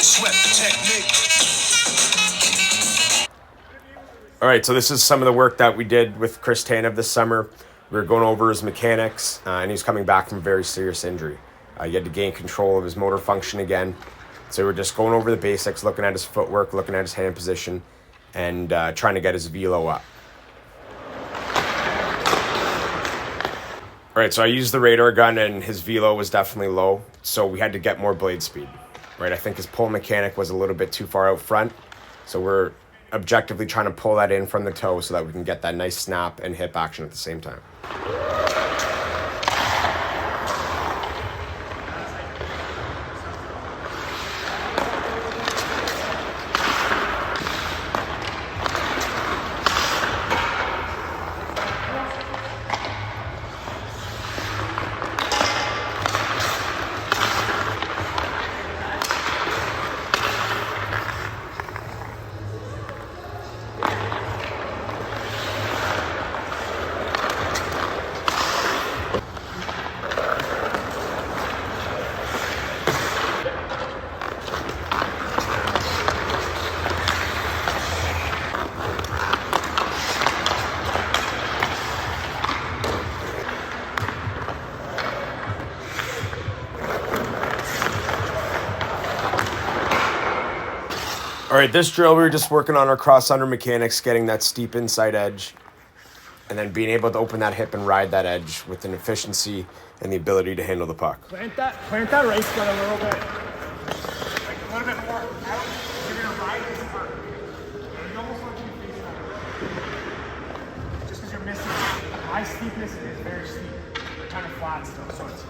sweat the technique. All right, so this is some of the work that we did with Chris Tanev this summer. We were going over his mechanics, and he's coming back from a very serious injury. He had to gain control of his motor function again. So we're just going over the basics, looking at his footwork, looking at his hand position, and trying to get his velo up. All right, so I used the radar gun, and his velo was definitely low, so we had to get more blade speed. Right, I think his pull mechanic was a little bit too far out front, so we're objectively trying to pull that in from the toe so that we can get that nice snap and hip action at the same time. All right, this drill, we were just working on our Crossunder mechanics, getting that steep inside edge, and then being able to open that hip and ride that edge with an efficiency and the ability to handle the puck. Plant that race gun a little bit. Like a little bit more out. You're going to ride this part. You almost want you to face that. Just because you're missing. My steepness is very steep. They're kind of flat still, so it's...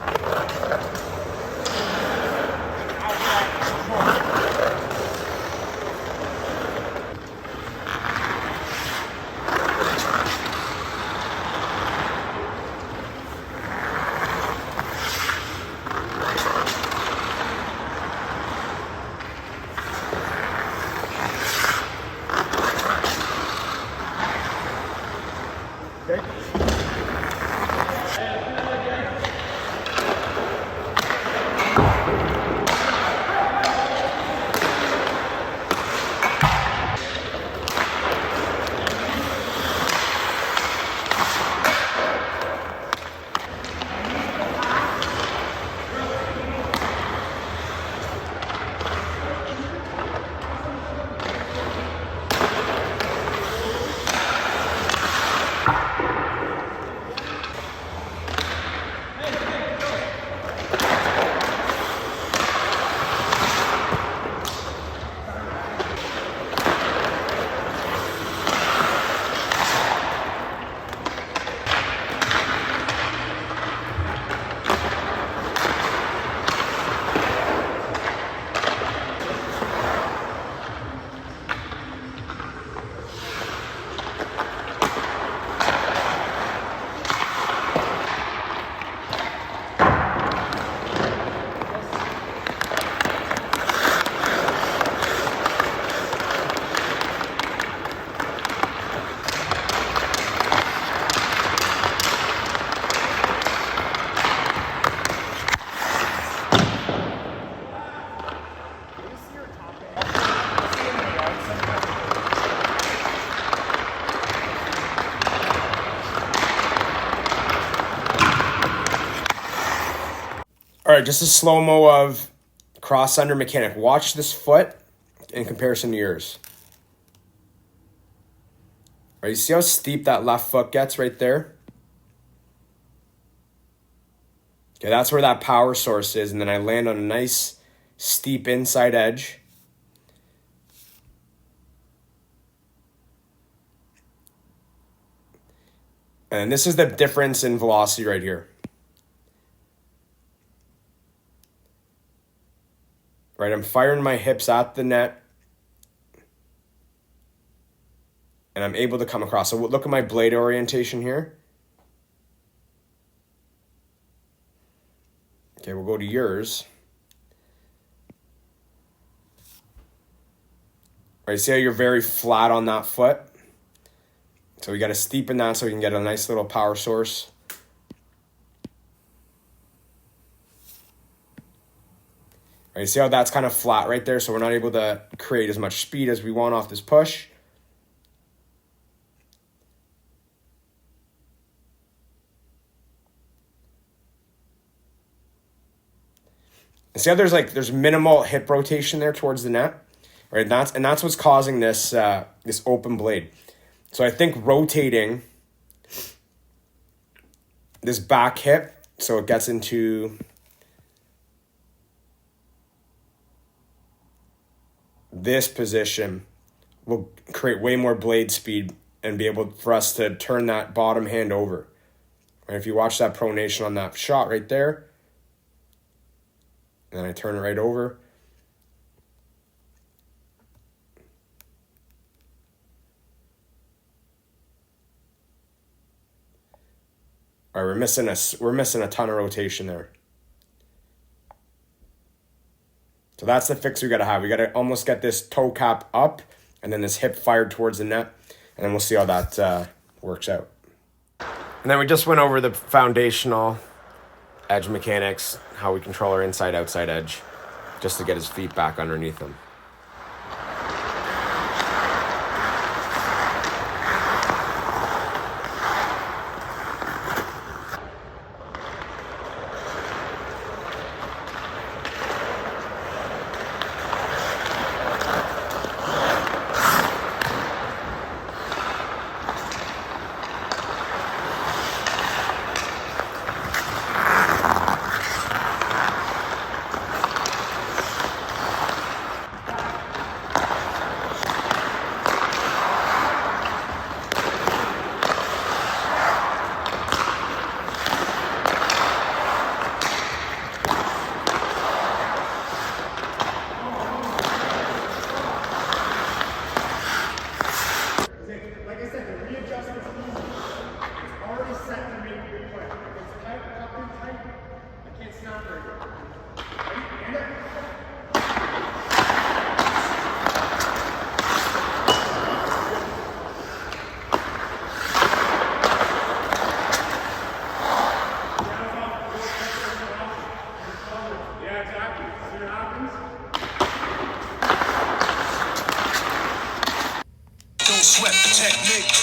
All right, just a slow-mo of Crossunder mechanic. Watch this foot in comparison to yours. All right, you see how steep that left foot gets right there? Okay, that's where that power source is, and then I land on a nice steep inside edge. And this is the difference in velocity right here. Right, I'm firing my hips at the net. And I'm able to come across. So look at my blade orientation here. Okay, we'll go to yours. Right, see how you're very flat on that foot? So we got to steepen that so we can get a nice little power source. Right, You see how that's kind of flat right there, so we're not able to create as much speed as we want off this push. And see how there's minimal hip rotation there towards the net, right? And that's what's causing this this open blade. So I think rotating this back hip so it gets into this position will create way more blade speed and be able for us to turn that bottom hand over. Right? If you watch that pronation on that shot right there, and then I turn it right over. All right, we're missing a ton of rotation there. So that's the fix we got to have. We got to almost get this toe cap up and then this hip fired towards the net, and then we'll see how that works out. And then we just went over the foundational edge mechanics, how we control our inside-outside edge, just to get his feet back underneath him. Sweat the technique.